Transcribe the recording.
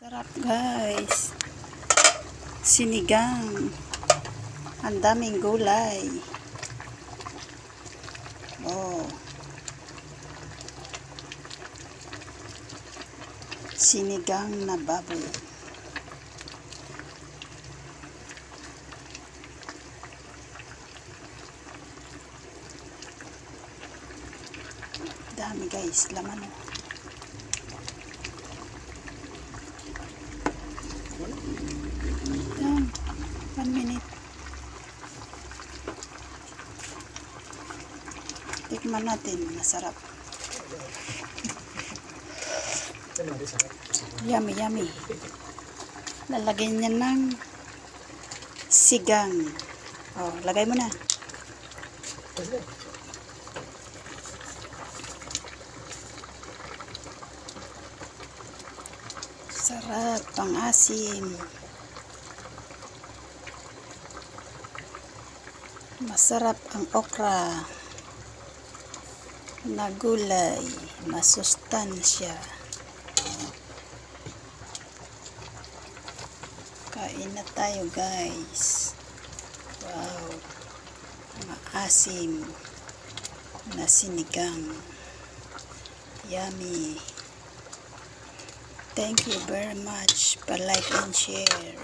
Sarap guys. Sinigang. Ang daming gulay. Oh. Sinigang na baboy. Dami guys, laman. Yan. 1 minute. Tikman natin, masarap. Yummy, yummy. Lalagyan niya ng sigang. Oh, lagay mo na. Sarap, pang-asim. Masarap ang okra na gulay, masustansya. Kain na tayo guys. Wow, maasim na sinigang. Yummy. Thank you very much. Pa-like and share.